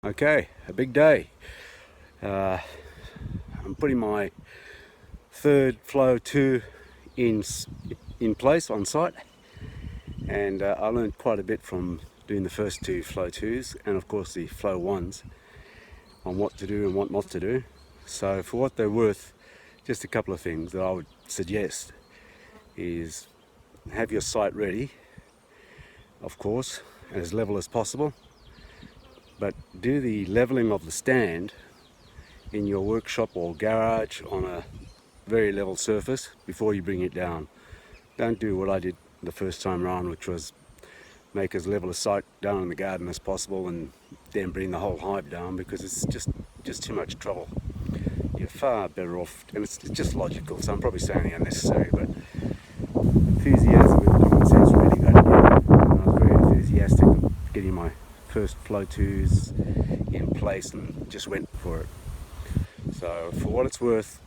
Okay, a big day. Uh, I'm putting my third flow 2 in place on site, and I learned quite a bit from doing the first two flow 2s and of course the flow 1s on what to do and what not to do. So for what they're worth, just a couple of things that I would suggest is have your site ready, of course, as level as possible, but do the leveling of the stand in your workshop or garage on a very level surface before you bring it down. Don't do what I did the first time around, which was make as level a site down in the garden as possible and then bring the whole hive down, because it's just too much trouble. You're far better off, and it's just logical, so I'm probably saying unnecessary, but enthusiasm and common sense really got to me. I was very enthusiastic of getting my first flow 2s in place and just went for it. So for what it's worth,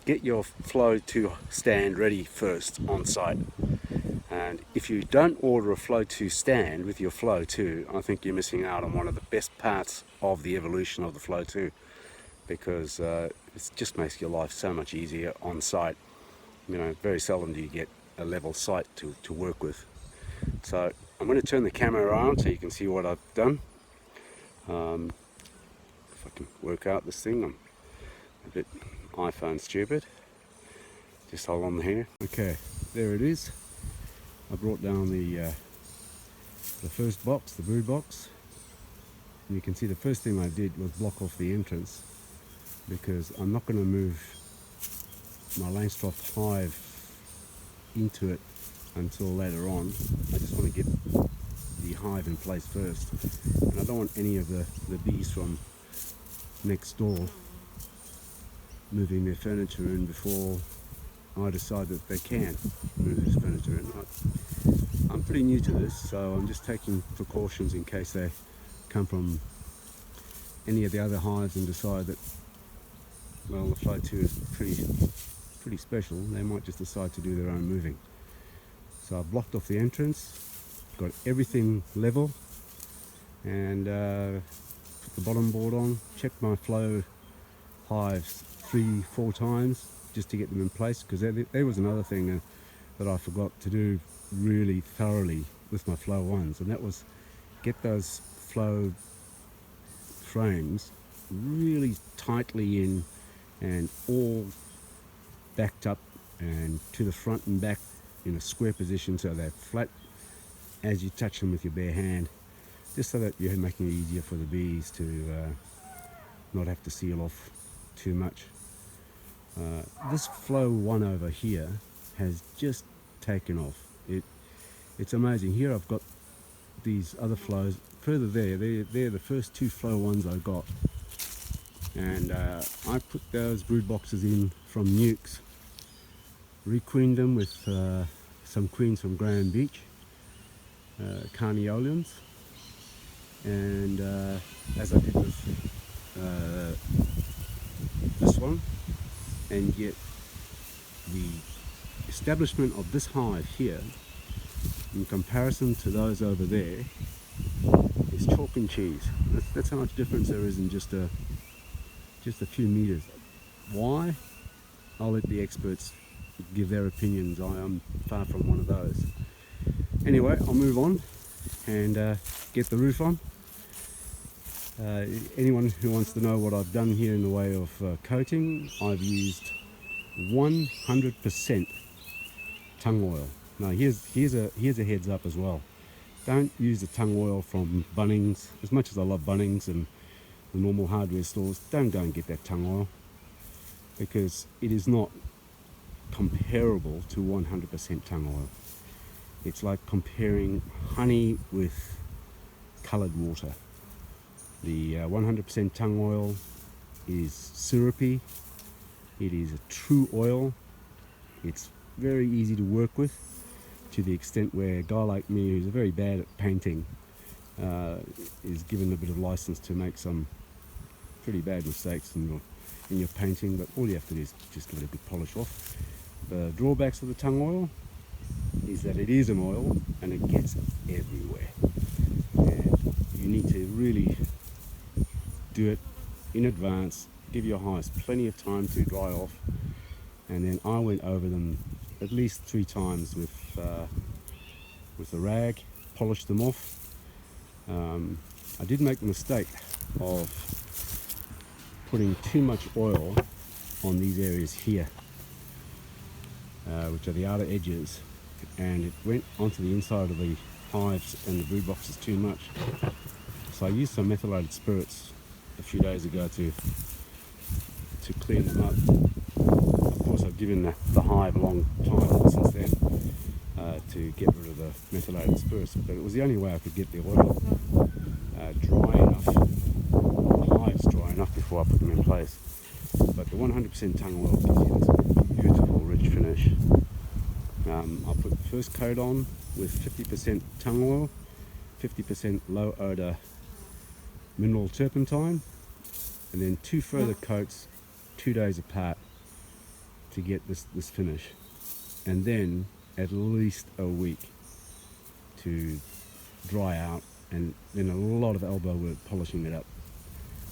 get your flow 2 stand ready first on site. And if you don't order a flow 2 stand with your flow 2, I think you're missing out on one of the best parts of the evolution of the flow 2, because it just makes your life so much easier on site. You know, very seldom do you get a level site to work with. So I'm going to turn the camera around so you can see what I've done. If I can work out this thing, I'm a bit iPhone stupid. Just hold on here. Okay, there it is. I brought down the first box, the brood box, and you can see the first thing I did was block off the entrance, because I'm not going to move my Langstroth hive into it until later on. I just want to get the hive in place first, and I don't want any of the bees from next door moving their furniture in before I decide that they can move this furniture in. I'm pretty new to this, so I'm just taking precautions in case they come from any of the other hives and decide that, well, the flow 2 is pretty special. They might just decide to do their own moving. So I've blocked off the entrance, got everything level, and put the bottom board on, checked my flow hives 3-4 times just to get them in place, because there was another thing that I forgot to do really thoroughly with my flow 1s, and that was get those flow frames really tightly in and all backed up and to the front and back in a square position, so they're flat as you touch them with your bare hand, just so that you're making it easier for the bees to not have to seal off too much. This flow 1 over here has just taken off. It's amazing. Here I've got these other flows further there. They're the first 2 flow 1s I got, and I put those brood boxes in from Nukes, requeened them with some queens from Graham Beach, Carnioleans, and as I did with this one, and yet the establishment of this hive here in comparison to those over there is chalk and cheese. That's how much difference there is in just a few meters. Why? I'll let the experts give their opinions. I am far from one of those. Anyway, I'll move on and get the roof on. Anyone who wants to know what I've done here in the way of coating, I've used 100% tung oil. Now here's a heads up as well. Don't use the tung oil from Bunnings. As much as I love Bunnings and the normal hardware stores, don't go and get that tung oil, because it is not comparable to 100% tung oil. It's like comparing honey with coloured water. The 100% tung oil is syrupy. It is a true oil. It's very easy to work with, to the extent where a guy like me, who's very bad at painting, is given a bit of license to make some pretty bad mistakes in your painting, but all you have to do is just give it a good polish off. The drawbacks of the tung oil is that it is an oil and it gets everywhere, and you need to really do it in advance, give your hives plenty of time to dry off, and then I went over them at least 3 times with a rag, polished them off. I did make the mistake of putting too much oil on these areas here, which are the outer edges, and it went onto the inside of the hives and the brood boxes too much. So I used some methylated spirits a few days ago to clean them up. Of course, I've given the hive a long time since then to get rid of the methylated spirits, but it was the only way I could get the oil dry enough, the hives dry enough before I put them in place. But the 100% tung oil gives you this beautiful rich finish. I'll put the first coat on with 50% tung oil, 50% low odor mineral turpentine, and then 2 further coats 2 days apart to get this finish, and then at least a week to dry out, and then a lot of elbow work polishing it up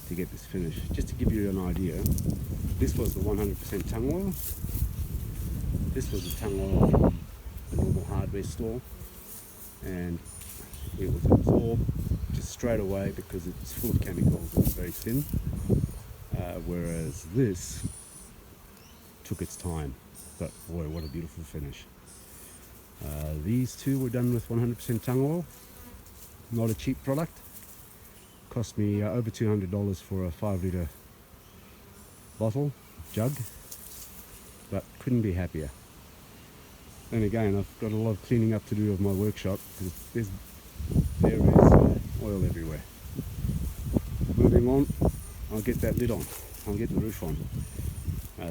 to get this finish. Just to give you an idea, this was the 100% tung oil. This was the tung oil from a normal hardware store, and it was absorbed just straight away because it's full of chemicals and it's very thin, whereas this took its time. But boy, what a beautiful finish. These two were done with 100% tung oil. Not a cheap product. Cost me over $200 for a 5-litre bottle, jug, but couldn't be happier. And again, I've got a lot of cleaning up to do of my workshop because there is oil everywhere. Moving on, I'll get that lid on. I'll get the roof on.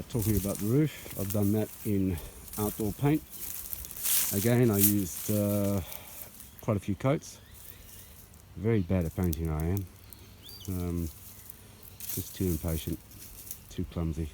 Talking about the roof, I've done that in outdoor paint. Again, I used quite a few coats. Very bad at painting I am. Just too impatient, too clumsy.